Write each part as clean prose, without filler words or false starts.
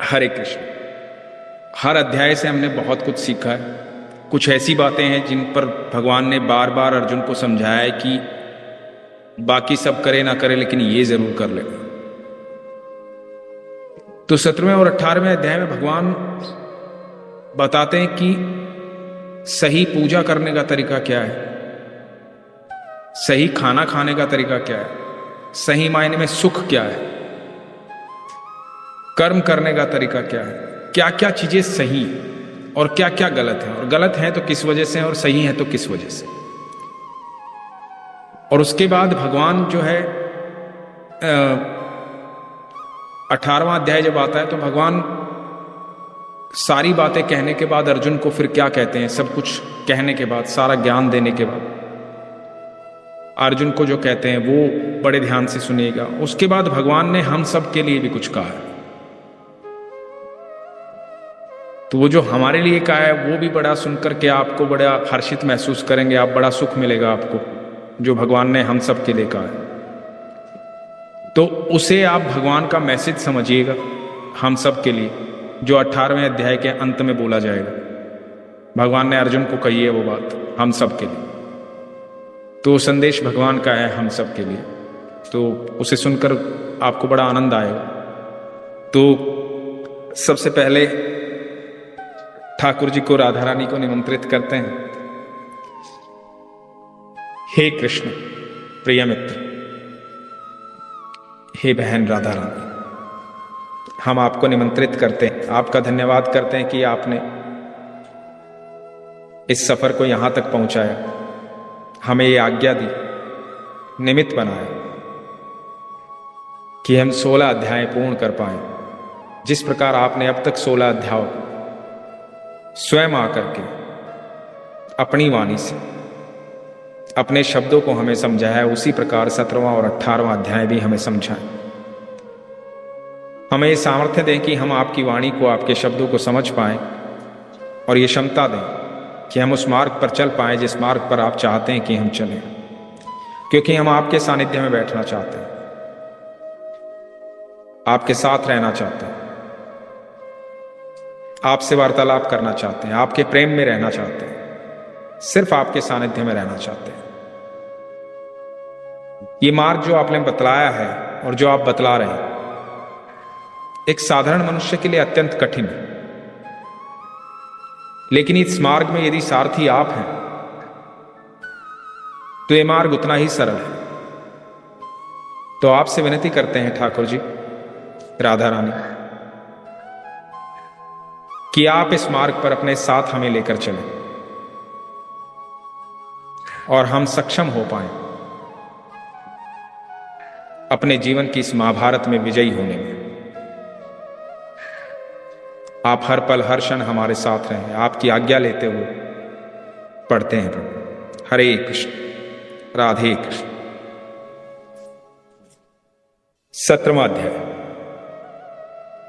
हरे कृष्ण। हर अध्याय से हमने बहुत कुछ सीखा है। कुछ ऐसी बातें हैं जिन पर भगवान ने बार बार अर्जुन को समझाया है कि बाकी सब करे ना करे लेकिन ये जरूर कर ले। तो 17वें और 18वें अध्याय में भगवान बताते हैं कि सही पूजा करने का तरीका क्या है, सही खाना खाने का तरीका क्या है, सही मायने में सुख क्या है, कर्म करने का तरीका क्या है, क्या क्या चीजें सही और क्या क्या गलत है, और गलत है तो किस वजह से और सही है तो किस वजह से। और उसके बाद भगवान जो है 18वां अध्याय जब आता है तो भगवान सारी बातें कहने के बाद अर्जुन को फिर क्या कहते हैं, सब कुछ कहने के बाद, सारा ज्ञान देने के बाद अर्जुन को जो कहते हैं वो बड़े ध्यान से सुनिएगा। उसके बाद भगवान ने हम सब के लिए भी कुछ कहा है। तो वो जो हमारे लिए कहा है वो भी बड़ा सुनकर के आपको बड़ा हर्षित महसूस करेंगे, आप बड़ा सुख मिलेगा आपको, जो भगवान ने हम सब के लिए कहा है। तो उसे आप भगवान का मैसेज समझिएगा हम सब के लिए, जो 18वें अध्याय के अंत में बोला जाएगा। भगवान ने अर्जुन को कही है वो बात हम सब के लिए, तो संदेश भगवान का है हम सब के लिए। तो उसे सुनकर आपको बड़ा आनंद आएगा। तो सबसे पहले ठाकुर जी को, राधा रानी को निमंत्रित करते हैं। हे कृष्ण प्रिय मित्र, हे बहन राधा रानी, हम आपको निमंत्रित करते हैं, आपका धन्यवाद करते हैं कि आपने इस सफर को यहां तक पहुंचाया, हमें ये आज्ञा दी, निमित्त बनाया कि हम 16 अध्याय पूर्ण कर पाए। जिस प्रकार आपने अब तक 16 अध्याय स्वयं आकर के अपनी वाणी से अपने शब्दों को हमें समझाया है, उसी प्रकार 17वां और 18वां अध्याय भी हमें समझाएं। हमें ये सामर्थ्य दें कि हम आपकी वाणी को, आपके शब्दों को समझ पाएं, और ये क्षमता दें कि हम उस मार्ग पर चल पाएं जिस मार्ग पर आप चाहते हैं कि हम चलें, क्योंकि हम आपके सानिध्य में बैठना चाहते हैं, आपके साथ रहना चाहते हैं, आपसे वार्तालाप करना चाहते हैं, आपके प्रेम में रहना चाहते हैं, सिर्फ आपके सानिध्य में रहना चाहते हैं। ये मार्ग जो आपने बतलाया है और जो आप बतला रहे हैं, एक साधारण मनुष्य के लिए अत्यंत कठिन है, लेकिन इस मार्ग में यदि सारथी आप हैं तो ये मार्ग उतना ही सरल है। तो आपसे विनती करते हैं ठाकुर जी, राधा रानी, कि आप इस मार्ग पर अपने साथ हमें लेकर चलें और हम सक्षम हो पाएं अपने जीवन की इस महाभारत में विजयी होने में। आप हर पल हर क्षण हमारे साथ रहें। आपकी आज्ञा लेते हुए पढ़ते हैं प्रभु। हरे कृष्ण, राधे कृष्ण। 17वां अध्याय।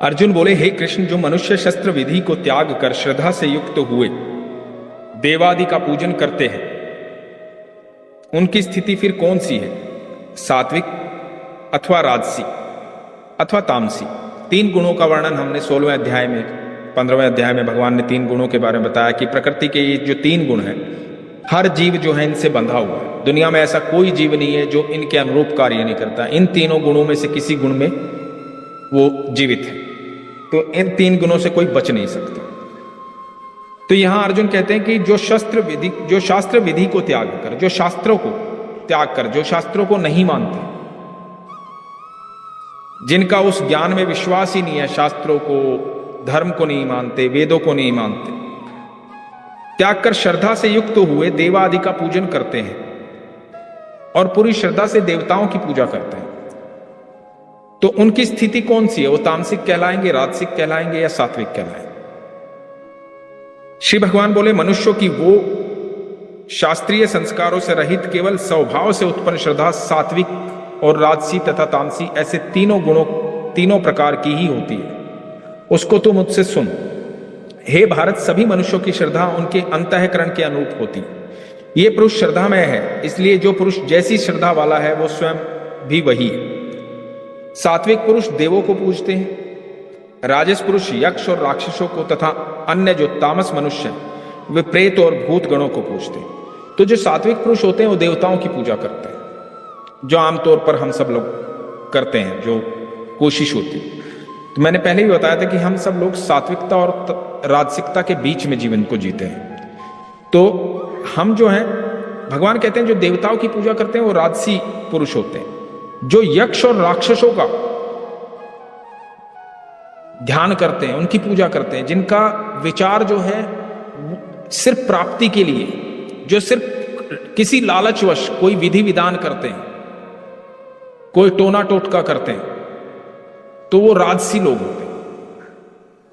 अर्जुन बोले, हे कृष्ण, जो मनुष्य शस्त्र विधि को त्याग कर श्रद्धा से युक्त हुए देवादि का पूजन करते हैं, उनकी स्थिति फिर कौन सी है? सात्विक अथवा राजसी अथवा तामसी। 3 गुणों का वर्णन हमने 16वें अध्याय में, 15वें अध्याय में भगवान ने 3 गुणों के बारे में बताया कि प्रकृति के ये जो 3 गुण हैं, हर जीव जो है इनसे बंधा हुआ है। दुनिया में ऐसा कोई जीव नहीं है जो इनके अनुरूप कार्य नहीं करता। इन तीनों गुणों में से किसी गुण में वो जीवित है, तो इन 3 गुणों से कोई बच नहीं सकता। तो यहां अर्जुन कहते हैं कि जो शास्त्र विधि को त्याग कर, जो शास्त्रों को त्याग कर, जो शास्त्रों को नहीं मानते, जिनका उस ज्ञान में विश्वास ही नहीं है, शास्त्रों को, धर्म को नहीं मानते, वेदों को नहीं मानते, त्याग कर श्रद्धा से युक्त हुए देवादि का पूजन करते हैं और पूरी श्रद्धा से देवताओं की पूजा करते हैं, तो उनकी स्थिति कौन सी है? वो तामसिक कहलाएंगे, राजसिक कहलाएंगे या सात्विक कहलाएंगे? श्री भगवान बोले, मनुष्यों की वो शास्त्रीय संस्कारों से रहित केवल स्वभाव से उत्पन्न श्रद्धा सात्विक और राजसी तथा तामसी, ऐसे तीनों प्रकार की ही होती है। उसको तू मुझसे सुन। हे भारत, सभी मनुष्यों की श्रद्धा उनके अंतःकरण के अनुरूप होती। ये पुरुष श्रद्धामय है, इसलिए जो पुरुष जैसी श्रद्धा वाला है वो स्वयं भी वही है। सात्विक पुरुष देवों को पूजते हैं, राजस पुरुष यक्ष और राक्षसों को तथा अन्य जो तामस मनुष्य हैं वे प्रेत और भूत गणों को पूजते हैं। तो जो सात्विक पुरुष होते हैं वो देवताओं की पूजा करते हैं, जो आमतौर पर हम सब लोग करते हैं, जो कोशिश होती है। तो मैंने पहले ही बताया था कि हम सब लोग सात्विकता और राजसिकता के बीच में जीवन को जीते हैं। तो हम जो हैं, भगवान कहते हैं जो देवताओं की पूजा करते हैं वो राजसी पुरुष होते हैं। जो यक्ष और राक्षसों का ध्यान करते हैं, उनकी पूजा करते हैं, जिनका विचार जो है सिर्फ प्राप्ति के लिए, जो सिर्फ किसी लालचवश कोई विधि विधान करते हैं, कोई टोना टोटका करते हैं, तो वो राजसी लोग होते हैं।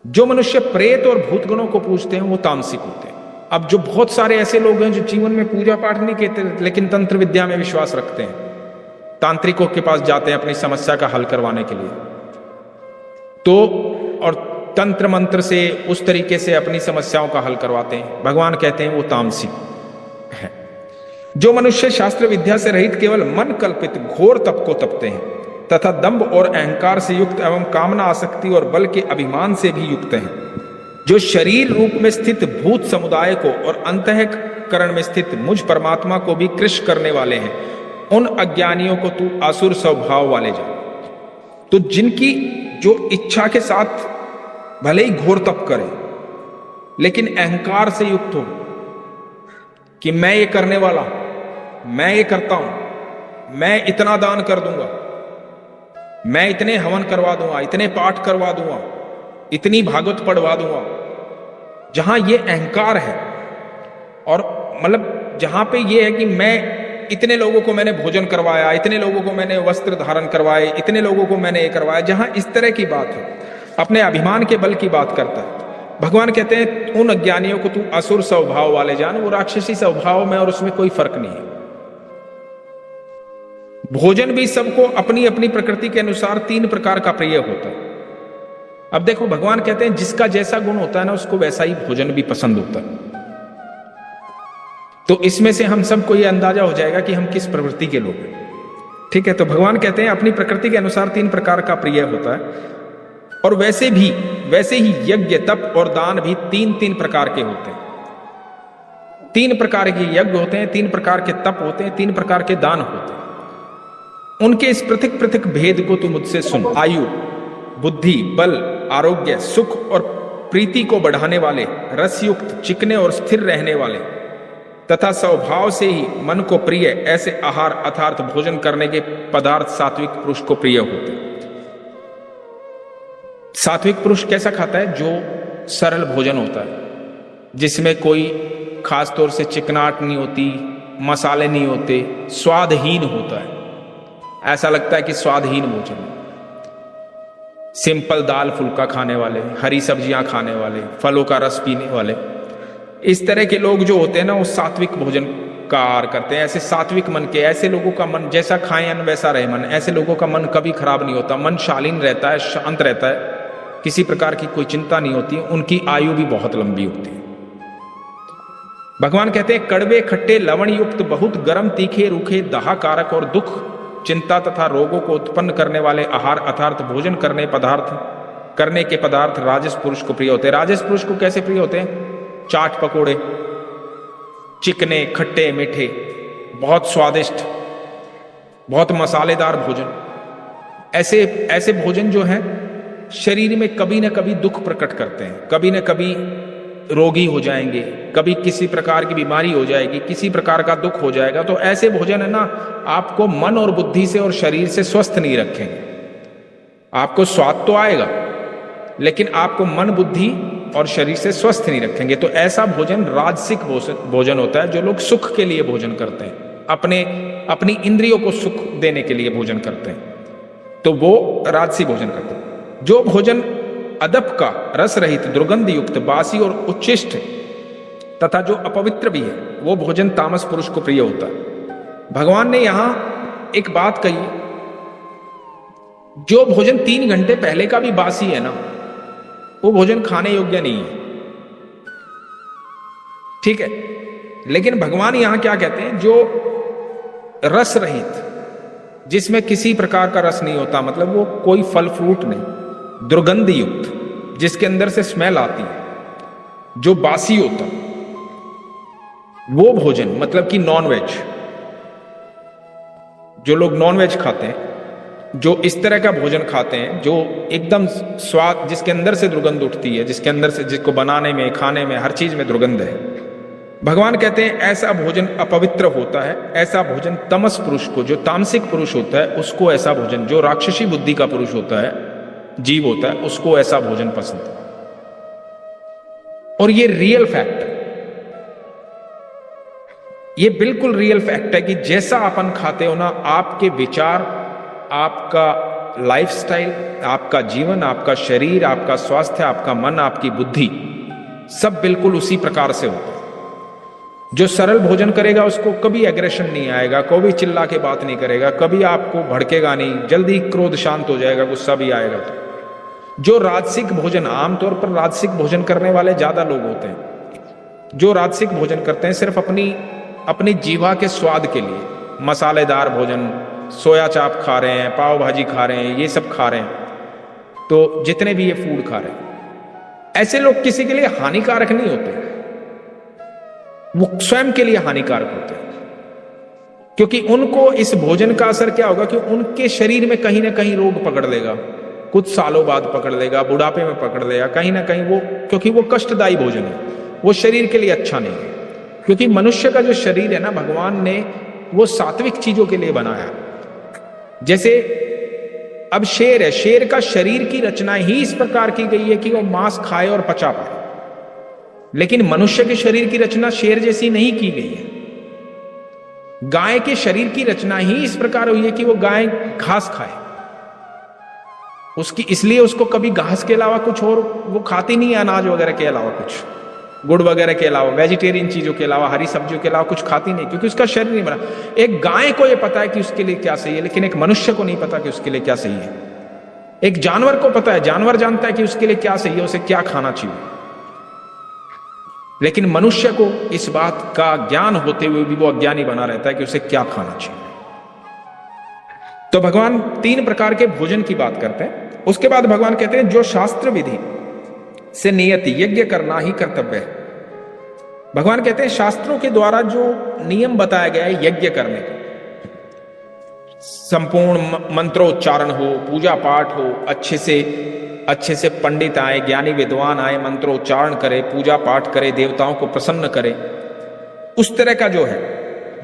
जो मनुष्य प्रेत और भूतगणों को पूजते हैं वो तामसिक होते हैं। अब जो बहुत सारे ऐसे लोग हैं जो जीवन में पूजा पाठ नहीं करते लेकिन तंत्र विद्या में विश्वास रखते हैं, तांत्रिकों के पास जाते हैं अपनी समस्या का हल करवाने के लिए, तो और तंत्र मंत्र से उस तरीके से अपनी समस्याओं का हल करवाते हैं, भगवान कहते हैं वो तामसिक है। जो मनुष्य शास्त्र विद्या से रहित केवल मन कल्पित घोर तप को तपते हैं तथा दंभ और अहंकार से युक्त एवं कामना आसक्ति और बल के अभिमान से भी युक्त हैं, जो शरीर रूप में स्थित भूत समुदाय को और अंतःकरण में स्थित मुझ परमात्मा को भी कृश करने वाले हैं, उन अज्ञानियों को तू असुर स्वभाव वाले जान। तो जिनकी जो इच्छा के साथ भले ही घोर तप करे लेकिन अहंकार से युक्त हो कि मैं ये करने वाला, मैं ये करता हूं, मैं इतना दान कर दूंगा, मैं इतने हवन करवा दूंगा, इतने पाठ करवा दूंगा, इतनी भागवत पढ़वा दूंगा, जहां ये अहंकार है और मतलब जहां पे ये है कि मैं इतने लोगों को मैंने भोजन करवाया, इतने लोगों को मैंने वस्त्र धारण करवाए, इतने लोगों को मैंने ये करवाया, जहां इस तरह की बात है, अपने अभिमान के बल की बात करता है, भगवान कहते हैं उन अज्ञानियों को तू असुर स्वभाव वाले जान। वो राक्षसी स्वभाव में और उसमें कोई फर्क नहीं है। भोजन भी सबको अपनी अपनी प्रकृति के अनुसार 3 प्रकार का प्रिय होता है। अब देखो भगवान कहते हैं जिसका जैसा गुण होता है ना उसको वैसा ही भोजन भी पसंद होता है। तो इसमें से हम सबको यह अंदाजा हो जाएगा कि हम किस प्रवृत्ति के लोग हैं। ठीक है, तो भगवान कहते हैं अपनी प्रकृति के अनुसार 3 प्रकार का प्रिय होता है। और वैसे ही यज्ञ तप और दान भी 3 प्रकार के होते हैं। 3 प्रकार के यज्ञ होते हैं, 3 प्रकार के तप होते हैं, 3 प्रकार के दान होते हैं। उनके इस पृथक पृथक भेद को तू मुझसे सुन। आयु, बुद्धि, बल, आरोग्य, सुख और प्रीति को बढ़ाने वाले, रसयुक्त, चिकने और स्थिर रहने वाले तथा स्वभाव से ही मन को प्रिय ऐसे आहार अर्थात भोजन करने के पदार्थ सात्विक पुरुष को प्रिय होते हैं। सात्विक पुरुष कैसा खाता है? जो सरल भोजन होता है, जिसमें कोई खास तौर से चिकनाहट नहीं होती, मसाले नहीं होते, स्वादहीन होता है। ऐसा लगता है कि स्वादहीन भोजन है। सिंपल दाल फुल्का खाने वाले, हरी सब्जियां खाने वाले, फलों का रस पीने वाले, इस तरह के लोग जो होते हैं ना वो सात्विक भोजन का आहार करते हैं। ऐसे सात्विक मन के, ऐसे लोगों का मन जैसा खाएं अन्न वैसा रहे मन, ऐसे लोगों का मन कभी खराब नहीं होता, मन शालीन रहता है, शांत रहता है, किसी प्रकार की कोई चिंता नहीं होती, उनकी आयु भी बहुत लंबी होती है। भगवान कहते हैं कड़वे खट्टे लवण युक्त बहुत गर्म तीखे रूखे दाहकारक और दुख चिंता तथा रोगों को उत्पन्न करने वाले आहार अर्थात भोजन करने के पदार्थ राजस पुरुष को प्रिय होते हैं। राजस पुरुष को कैसे प्रिय होते हैं? चाट पकोड़े, चिकने खट्टे मीठे, बहुत स्वादिष्ट, बहुत मसालेदार भोजन। ऐसे भोजन जो है शरीर में कभी ना कभी दुख प्रकट करते हैं, कभी ना कभी रोगी हो जाएंगे, कभी किसी प्रकार की बीमारी हो जाएगी, किसी प्रकार का दुख हो जाएगा। तो ऐसे भोजन है ना आपको मन और बुद्धि से और शरीर से स्वस्थ नहीं रखेंगे। आपको स्वाद तो आएगा लेकिन आपको मन बुद्धि और शरीर से स्वस्थ नहीं रखेंगे। तो ऐसा भोजन राजसिक भोजन होता है। जो लोग सुख के लिए भोजन करते हैं, अपनी इंद्रियों को सुख देने के लिए भोजन करते हैं, तो वो राजसी भोजन करते हैं। जो भोजन अदप का, रस रहित, दुर्गंध युक्त, बासी और उच्छिष्ट तथा जो अपवित्र भी है, वो भोजन तामस पुरुष को प्रिय होता है। भगवान ने यहां एक बात कही, जो भोजन 3 घंटे पहले का भी बासी है ना, वो भोजन खाने योग्य नहीं है। ठीक है, लेकिन भगवान यहां क्या कहते हैं? जो रस रहित, जिसमें किसी प्रकार का रस नहीं होता, मतलब वो कोई फल फ्रूट नहीं, दुर्गंध युक्त, जिसके अंदर से स्मेल आती है, जो बासी होता, वो भोजन, मतलब कि नॉनवेज, जो लोग नॉनवेज खाते हैं, जो इस तरह का भोजन खाते हैं जो एकदम स्वाद, जिसके अंदर से दुर्गंध उठती है, जिसके अंदर से, जिसको बनाने में, खाने में, हर चीज में दुर्गंध है, भगवान कहते हैं ऐसा भोजन अपवित्र होता है। ऐसा भोजन तमस पुरुष को, जो तामसिक पुरुष होता है उसको ऐसा भोजन, जो राक्षसी बुद्धि का पुरुष होता है, जीव होता है, उसको ऐसा भोजन पसंद है। और ये रियल फैक्ट है, ये बिल्कुल रियल फैक्ट है कि जैसा अपन खाते हो ना, आपके विचार, आपका लाइफस्टाइल, आपका जीवन, आपका शरीर, आपका स्वास्थ्य, आपका मन, आपकी बुद्धि, सब बिल्कुल उसी प्रकार से होता है। जो सरल भोजन करेगा उसको कभी एग्रेशन नहीं आएगा, कभी चिल्ला के बात नहीं करेगा, कभी आपको भड़केगा नहीं, जल्दी क्रोध शांत हो जाएगा, गुस्सा भी आएगा। तो जो राजसिक भोजन, आमतौर पर राजसिक भोजन करने वाले ज्यादा लोग होते हैं, जो राजसिक भोजन करते हैं सिर्फ अपनी जीवा के स्वाद के लिए, मसालेदार भोजन, सोया चाप खा रहे हैं, पाव भाजी खा रहे हैं, ये सब खा रहे हैं, तो जितने भी ये फूड खा रहे हैं, ऐसे लोग किसी के लिए हानिकारक नहीं होते, वो स्वयं के लिए हानिकारक होते हैं। क्योंकि उनको इस भोजन का असर क्या होगा कि उनके शरीर में कहीं ना कहीं रोग पकड़ लेगा, कुछ सालों बाद पकड़ लेगा, बुढ़ापे में पकड़ लेगा, कहीं ना कहीं वो, क्योंकि वो कष्टदायी भोजन है, वो शरीर के लिए अच्छा नहीं है। क्योंकि मनुष्य का जो शरीर है ना, भगवान ने वो सात्विक चीजों के लिए बनाया। जैसे अब शेर है, शेर का शरीर की रचना ही इस प्रकार की गई है कि वो मांस खाए और पचा पाए, लेकिन मनुष्य के शरीर की रचना शेर जैसी नहीं की गई है। गाय के शरीर की रचना ही इस प्रकार हुई है कि वो गाय घास खाए, उसकी, इसलिए उसको कभी घास के अलावा कुछ और वो खाती नहीं है, अनाज वगैरह के अलावा, कुछ गुड़ वगैरह के अलावा, वेजिटेरियन चीजों के अलावा, हरी सब्जियों के अलावा कुछ खाती नहीं, क्योंकि उसका शरीर नहीं बना। एक गाय को यह पता है कि उसके लिए क्या सही है, लेकिन एक मनुष्य को नहीं पता कि उसके लिए क्या सही है। एक जानवर को पता है, जानवर जानता है कि उसके लिए क्या सही है, उसे क्या खाना चाहिए, लेकिन मनुष्य को इस बात का ज्ञान होते हुए भी वो अज्ञानी बना रहता है कि उसे क्या खाना चाहिए। तो भगवान 3 प्रकार के भोजन की बात करते हैं। उसके बाद भगवान कहते हैं जो शास्त्र विधि से नियत यज्ञ करना ही कर्तव्य है। भगवान कहते हैं शास्त्रों के द्वारा जो नियम बताया गया है यज्ञ करने का, संपूर्ण मंत्रोच्चारण हो, पूजा पाठ हो, अच्छे से पंडित आए, ज्ञानी विद्वान आए, मंत्रोच्चारण करे, पूजा पाठ करे, देवताओं को प्रसन्न करे, उस तरह का जो है,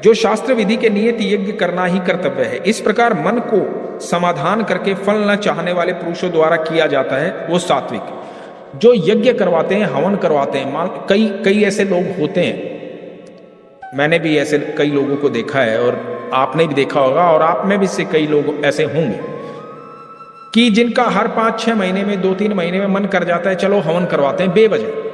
जो शास्त्र विधि के नियत यज्ञ करना ही कर्तव्य है। इस प्रकार मन को समाधान करके फल न चाहने वाले पुरुषों द्वारा किया जाता है वो सात्विक। जो यज्ञ करवाते हैं, हवन करवाते हैं, कई ऐसे लोग होते हैं, मैंने भी ऐसे कई लोगों को देखा है और आपने भी देखा होगा, और आप में भी से कई लोग ऐसे होंगे कि जिनका हर 5-6 महीने में, 2-3 महीने में मन कर जाता है चलो हवन करवाते हैं बेवजह,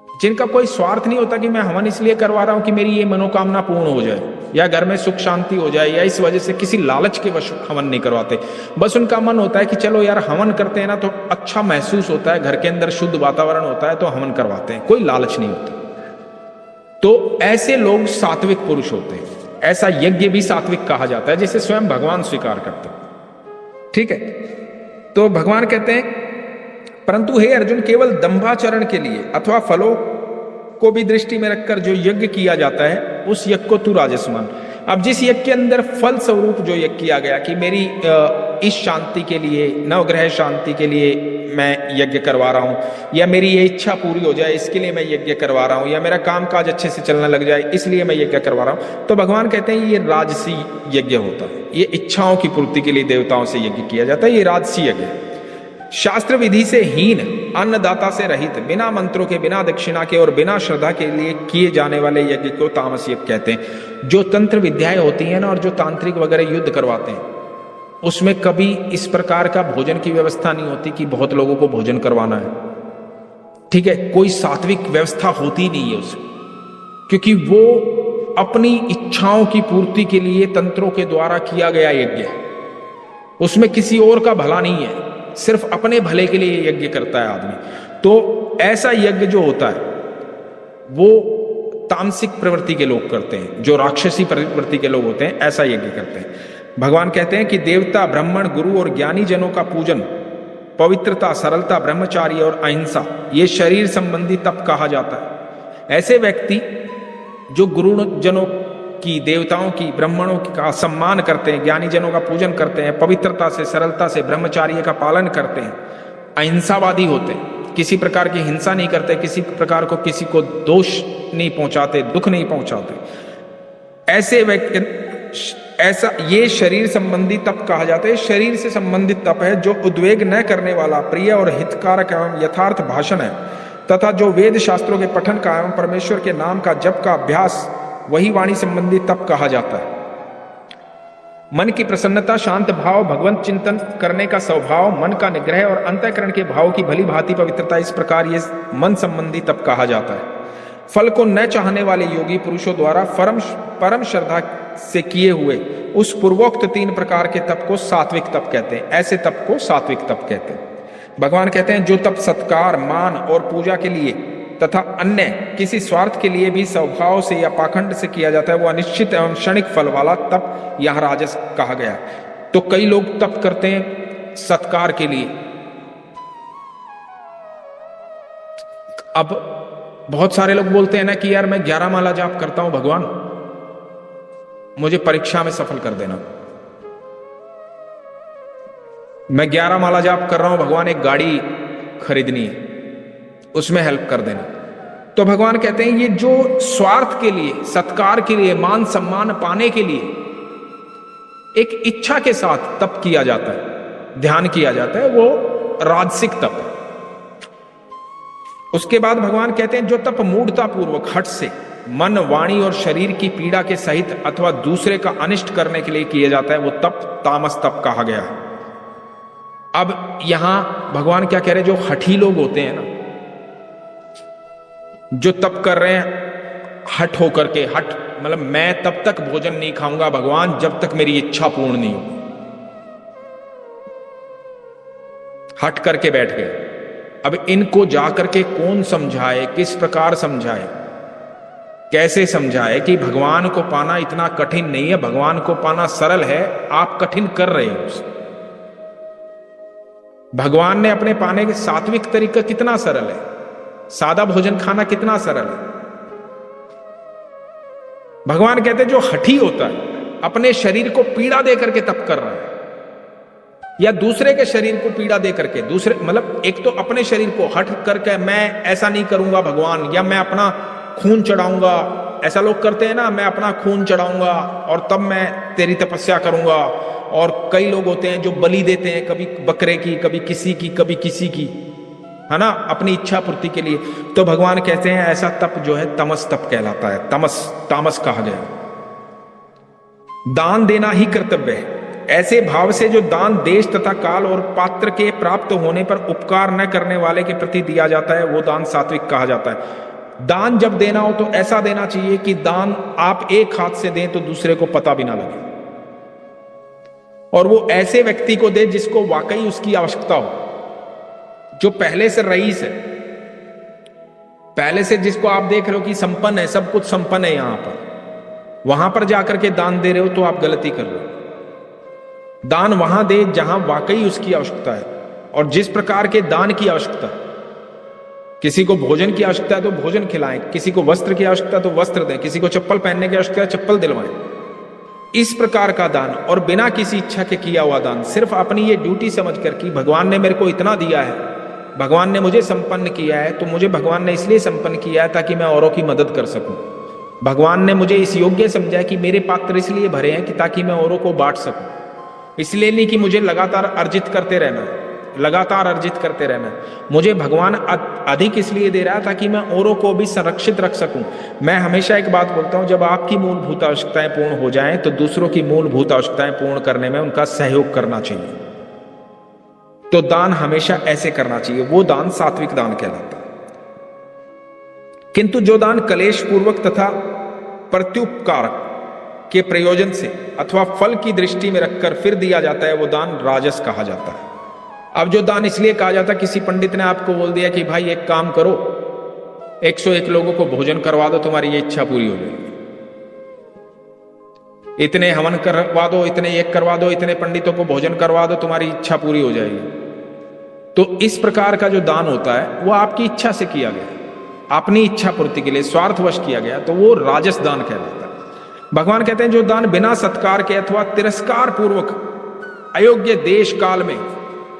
जिनका कोई स्वार्थ नहीं होता कि मैं हवन इसलिए करवा रहा हूं कि मेरी ये मनोकामना पूर्ण हो जाए या घर में सुख शांति हो जाए, या इस वजह से किसी लालच के वश हवन नहीं करवाते। बस उनका मन होता है कि चलो यार हवन करते हैं ना तो अच्छा महसूस होता है, घर के अंदर शुद्ध वातावरण होता है तो हवन करवाते हैं, कोई लालच नहीं होता। तो ऐसे लोग सात्विक पुरुष होते हैं। ऐसा यज्ञ भी सात्विक कहा जाता है, जिसे स्वयं भगवान स्वीकार करते हैं। ठीक है, तो भगवान कहते हैं परंतु हे अर्जुन, केवल दंभाचरण के लिए अथवा फलों को भी दृष्टि में रखकर जो यज्ञ किया जाता है उस यज्ञ को तू राजस मान। अब जिस यज्ञ के अंदर फल स्वरूप जो यज्ञ किया गया कि मेरी इस शांति के लिए, नवग्रह शांति के लिए मैं यज्ञ करवा रहा हूं, या मेरी ये इच्छा पूरी हो जाए इसके लिए मैं यज्ञ करवा रहा हूं, या मेरा कामकाज अच्छे से चलने लग जाए इसलिए मैं यज्ञ करवा रहा हूं, तो भगवान कहते हैं ये राजसी यज्ञ होता है। ये इच्छाओं की पूर्ति के लिए देवताओं से यज्ञ किया जाता है, ये राजसी यज्ञ है। शास्त्र विधि से हीन, अन्नदाता से रहित, बिना मंत्रों के, बिना दक्षिणा के और बिना श्रद्धा के लिए किए जाने वाले यज्ञ को तामस यज्ञ कहते हैं। जो तंत्र विद्याएं होती हैं ना, और जो तांत्रिक वगैरह युद्ध करवाते हैं, उसमें कभी इस प्रकार का भोजन की व्यवस्था नहीं होती कि बहुत लोगों को भोजन करवाना है। ठीक है, कोई सात्विक व्यवस्था होती नहीं है उसमें, क्योंकि वो अपनी इच्छाओं की पूर्ति के लिए तंत्रों के द्वारा किया गया यज्ञ है। उसमें किसी और का भला नहीं है, सिर्फ अपने भले के लिए यज्ञ करता है आदमी। तो ऐसा यज्ञ जो होता है वो तामसिक प्रवृत्ति के लोग करते हैं, जो राक्षसी प्रवृत्ति के लोग होते हैं ऐसा यज्ञ करते हैं। भगवान कहते हैं कि देवता, ब्राह्मण, गुरु और ज्ञानी जनों का पूजन पवित्रता, सरलता, ब्रह्मचार्य और अहिंसा, ये शरीर संबंधी तप कहा जाता है। ऐसे व्यक्ति जो गुरुजनों की, देवताओं की, ब्राह्मणों का सम्मान करते हैं, ज्ञानी जनों का पूजन करते हैं, पवित्रता से, सरलता से, ब्रह्मचार्य का पालन करते हैं, अहिंसावादी होते हैं, किसी प्रकार की हिंसा नहीं करते, किसी प्रकार को किसी को दोष नहीं पहुंचाते, दुख नहीं पहुंचाते, ऐसे व्यक्ति, ऐसा ये शरीर संबंधी तप कहा जाता है। शरीर से संबंधित तप है जो उद्वेग न करने वाला, प्रिय और हितकारक एवं यथार्थ भाषण है, तथा जो वेद शास्त्रों के पठन का एवं परमेश्वर के नाम का जप का अभ्यास, वही वाणी संबंधी तप कहा जाता है। मन की प्रसन्नता, शांत भाव, भगवंत चिंतन करने का स्वभाव, मन का निग्रह और अंतःकरण के भाव की भली भांति पवित्रता, इस प्रकार ये मन संबंधी तप कहा जाता है। फल को न चाहने वाले योगी पुरुषों द्वारा परम श्रद्धा से किए हुए उस पूर्वोक्त 3 प्रकार के तप को सात्विक तप कहते हैं। ऐसे तप को सात्विक तप कहते हैं। भगवान कहते हैं जो तप सत्कार, मान और पूजा के लिए तथा अन्य किसी स्वार्थ के लिए भी स्वभाव से या पाखंड से किया जाता है, वो अनिश्चित एवं क्षणिक फल वाला तप यह राजस कहा गया। तो कई लोग तप करते हैं सत्कार के लिए। अब बहुत सारे लोग बोलते हैं ना कि यार मैं 11 माला जाप करता हूं भगवान, मुझे परीक्षा में सफल कर देना। मैं 11 माला जाप कर रहा हूं भगवान, एक गाड़ी खरीदनी है, उसमें हेल्प कर देना। तो भगवान कहते हैं ये जो स्वार्थ के लिए, सत्कार के लिए, मान सम्मान पाने के लिए एक इच्छा के साथ तप किया जाता है, ध्यान किया जाता है, वो राजसिक तप है। उसके बाद भगवान कहते हैं जो तप मूढ़ता पूर्वक, हठ से, मन, वाणी और शरीर की पीड़ा के सहित अथवा दूसरे का अनिष्ट करने के लिए किया जाता है, वो तप तामस तप कहा गया है। अब यहां भगवान क्या कह रहे हैं, जो हठी लोग होते हैं ना, जो तप कर रहे हैं हठ होकर के, हठ मतलब मैं तब तक भोजन नहीं खाऊंगा भगवान जब तक मेरी इच्छा पूर्ण नहीं हो, हट करके बैठ गए। अब इनको जाकर के कौन समझाए, किस प्रकार समझाए, कैसे समझाए कि भगवान को पाना इतना कठिन नहीं है, भगवान को पाना सरल है, आप कठिन कर रहे हो उसे। भगवान ने अपने पाने के सात्विक तरीका कितना सरल है, सादा भोजन खाना कितना सरल है। भगवान कहते हैं जो हठी होता है, अपने शरीर को पीड़ा दे करके तप कर रहा है, या दूसरे के शरीर को पीड़ा दे करके, दूसरे मतलब एक तो अपने शरीर को हट करके मैं ऐसा नहीं करूंगा भगवान, या मैं अपना खून चढ़ाऊंगा, ऐसा लोग करते हैं ना, मैं अपना खून चढ़ाऊंगा और तब मैं तेरी तपस्या करूंगा। और कई लोग होते हैं जो बलि देते हैं, कभी बकरे की, कभी किसी की, कभी किसी की, है ना, अपनी इच्छा पूर्ति के लिए। तो भगवान कहते हैं ऐसा तप जो है तमस तप कहलाता है, तामस कहा गया। दान देना ही कर्तव्य है। ऐसे भाव से जो दान देश तथा काल और पात्र के प्राप्त होने पर उपकार न करने वाले के प्रति दिया जाता है, वो दान सात्विक कहा जाता है। दान जब देना हो तो ऐसा देना चाहिए कि दान आप एक हाथ से दें तो दूसरे को पता भी ना लगे, और वो ऐसे व्यक्ति को दे जिसको वाकई उसकी आवश्यकता हो, जो पहले से रईस है, पहले से जिसको आप देख रहे हो कि संपन्न है, सब कुछ संपन्न है यहां पर, वहां पर जाकर के दान दे रहे हो तो आप गलती कर रहे हो। दान वहां दे जहां वाकई उसकी आवश्यकता है, और जिस प्रकार के दान की आवश्यकता है, किसी को भोजन की आवश्यकता है तो भोजन खिलाएं, किसी को वस्त्र की आवश्यकता है तो वस्त्र दें, किसी को चप्पल पहनने की आवश्यकता है चप्पल दिलवाएं। इस प्रकार का दान, और बिना किसी इच्छा के किया हुआ दान, सिर्फ अपनी ये ड्यूटी समझकर कि भगवान ने मेरे को इतना दिया है, भगवान ने मुझे संपन्न किया है, तो मुझे भगवान ने इसलिए संपन्न किया है ताकि मैं औरों की मदद कर सकूं। भगवान ने मुझे इस योग्य समझा कि मेरे पात्र इसलिए भरे हैं कि ताकि मैं औरों को बांट सकूं, इसलिए नहीं कि मुझे लगातार अर्जित करते रहना, लगातार अर्जित करते रहना। मुझे भगवान अधिक इसलिए दे रहा है ताकि मैं औरों को भी संरक्षित रख सकूं। मैं हमेशा एक बात बोलता हूं, जब आपकी मूलभूत आवश्यकताएं पूर्ण हो जाएं तो दूसरों की मूलभूत आवश्यकताएं पूर्ण करने में उनका सहयोग करना चाहिए। तो दान हमेशा ऐसे करना चाहिए, वो दान सात्विक दान कहलाता है। किंतु जो दान कलेश पूर्वक तथा प्रत्युपकारक के प्रयोजन से अथवा फल की दृष्टि में रखकर फिर दिया जाता है, वो दान राजस कहा जाता है। अब जो दान इसलिए कहा जाता है, किसी पंडित ने आपको बोल दिया कि भाई एक काम करो, 101 लोगों को भोजन करवा दो, तुम्हारी ये इच्छा पूरी हो जाएगी, इतने हवन करवा दो, इतने एक करवा दो, इतने पंडितों को भोजन करवा दो, तुम्हारी इच्छा पूरी हो जाएगी। तो इस प्रकार का जो दान होता है वो आपकी इच्छा से किया गया, अपनी इच्छा पूर्ति के लिए स्वार्थवश किया गया, तो वो राजस दान कहलाता है। भगवान कहते हैं जो दान बिना सत्कार के अथवा तिरस्कार पूर्वक अयोग्य देश काल में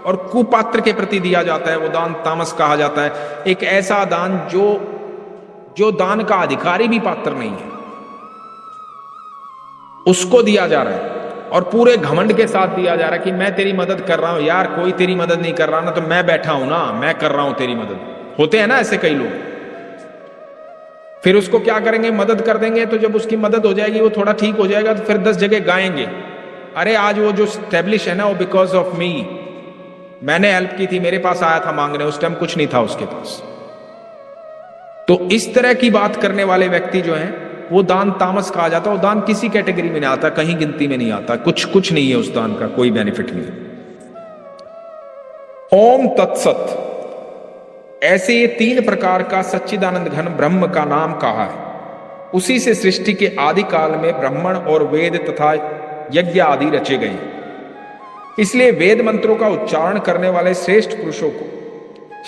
और कुपात्र के प्रति दिया जाता है वो दान तामस कहा जाता है। एक ऐसा दान जो दान का अधिकारी भी पात्र नहीं है उसको दिया जा रहा है और पूरे घमंड के साथ दिया जा रहा है कि मैं तेरी मदद कर रहा हूं। यार कोई तेरी मदद नहीं कर रहा ना, तो मैं बैठा हूं ना, मैं कर रहा हूं तेरी मदद। होते हैं ना ऐसे कई लोग। फिर उसको क्या करेंगे, मदद कर देंगे, तो जब उसकी मदद हो जाएगी वो थोड़ा ठीक हो जाएगा तो फिर 10 जगह गाएंगे, अरे आज वो जो स्टैब्लिश है ना वो बिकॉज ऑफ मी, मैंने हेल्प की थी, मेरे पास आया था मांगने, उस टाइम कुछ नहीं था उसके पास। तो इस तरह की बात करने वाले व्यक्ति जो हैं वो दान तामस कहा जाता है। वो दान किसी कैटेगरी में नहीं आता, कहीं गिनती में नहीं आता, कुछ नहीं है उस दान का, कोई बेनिफिट नहीं। ओम तत्सत, ऐसे ये 3 प्रकार का सच्चिदानंद घन ब्रह्म का नाम कहा है। उसी से सृष्टि के आदि काल में ब्राह्मण और वेद तथा यज्ञ आदि रचे गए। इसलिए वेद मंत्रों का उच्चारण करने वाले श्रेष्ठ पुरुषों को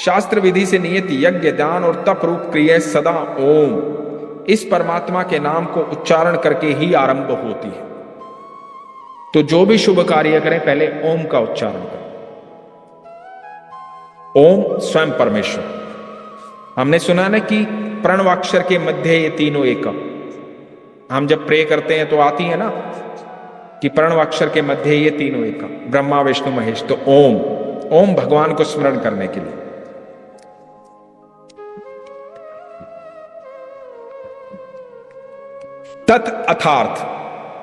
शास्त्र विधि से नियत यज्ञ दान और तप रूप क्रिया सदा ओम इस परमात्मा के नाम को उच्चारण करके ही आरंभ होती है। तो जो भी शुभ कार्य करें पहले ओम का उच्चारण करें। ओम स्वयं परमेश्वर। हमने सुना ना कि प्रणवाक्षर के मध्य ये तीनों एक। हम जब प्रे करते हैं तो आती है ना कि प्रणवाक्षर के मध्य ये तीनों एक, ब्रह्मा विष्णु महेश। तो ओम भगवान को स्मरण करने के लिए। तत् अर्थार्थ,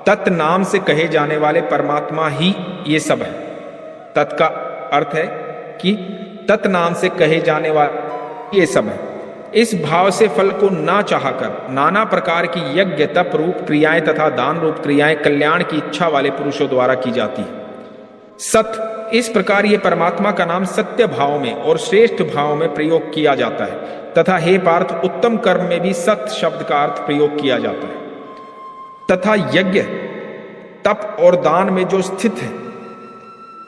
तत् नाम से कहे जाने वाले परमात्मा ही ये सब है। तत् का अर्थ है कि तत् नाम से कहे जाने वाले ये सब है। इस भाव से फल को ना चाहकर नाना प्रकार की यज्ञ तप रूप क्रियाएं तथा दान रूप क्रियाएं कल्याण की इच्छा वाले पुरुषों द्वारा की जाती है। सत, इस प्रकार ये परमात्मा का नाम सत्य भाव में और श्रेष्ठ भाव में प्रयोग किया जाता है तथा हे पार्थ उत्तम कर्म में भी सत शब्द का अर्थ प्रयोग किया जाता है तथा यज्ञ तप और दान में जो स्थित है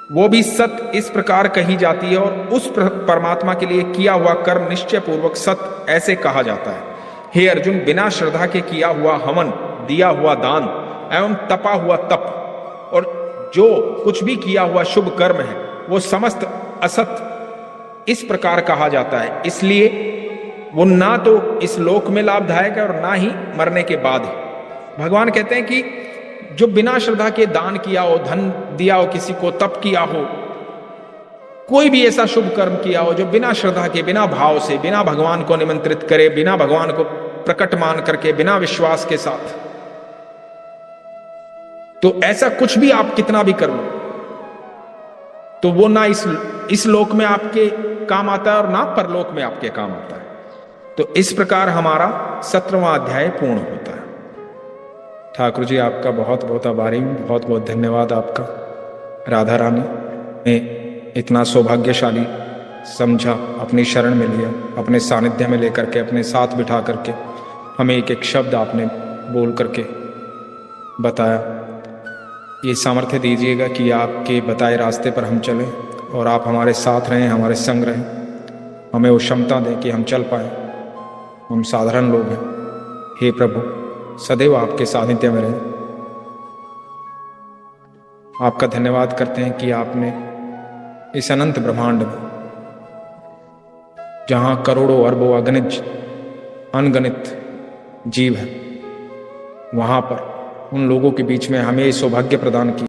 वो भी सत इस प्रकार कही जाती है और उस परमात्मा के लिए किया हुआ कर्म निश्चय पूर्वक सत ऐसे कहा जाता है। हे अर्जुन, बिना श्रद्धा के किया हुआ हवन, दिया हुआ दान एवं तपा हुआ तप और जो कुछ भी किया हुआ शुभ कर्म है वो समस्त असत इस प्रकार कहा जाता है। इसलिए वो ना तो इस लोक में लाभदायक है और ना ही मरने के बाद है। भगवान कहते हैं कि जो बिना श्रद्धा के दान किया हो, धन दिया हो किसी को, तप किया हो, कोई भी ऐसा शुभ कर्म किया हो जो बिना श्रद्धा के, बिना भाव से, बिना भगवान को निमंत्रित करे, बिना भगवान को प्रकट मान करके, बिना विश्वास के साथ, तो ऐसा कुछ भी आप कितना भी कर लो तो वो ना इस लोक में आपके काम आता है और ना परलोक में आपके काम आता है। तो इस प्रकार हमारा 17वां अध्याय पूर्ण होता है। ठाकुर जी आपका बहुत बहुत आभारी हूँ, बहुत बहुत धन्यवाद आपका। राधा रानी ने इतना सौभाग्यशाली समझा, अपनी शरण में लिया, अपने सानिध्य में लेकर के, अपने साथ बिठा करके हमें एक एक शब्द आपने बोल करके बताया। ये सामर्थ्य दीजिएगा कि आपके बताए रास्ते पर हम चलें और आप हमारे साथ रहें, हमारे संग रहें। हमें वो क्षमता दें कि हम चल पाए। हम साधारण लोग हैं। हे प्रभु, सदैव आपके सानिध्य में रहें। आपका धन्यवाद करते हैं कि आपने इस अनंत ब्रह्मांड में, जहां करोड़ों अरबों अनगणित जीव हैं, वहां पर उन लोगों के बीच में हमें सौभाग्य प्रदान किया।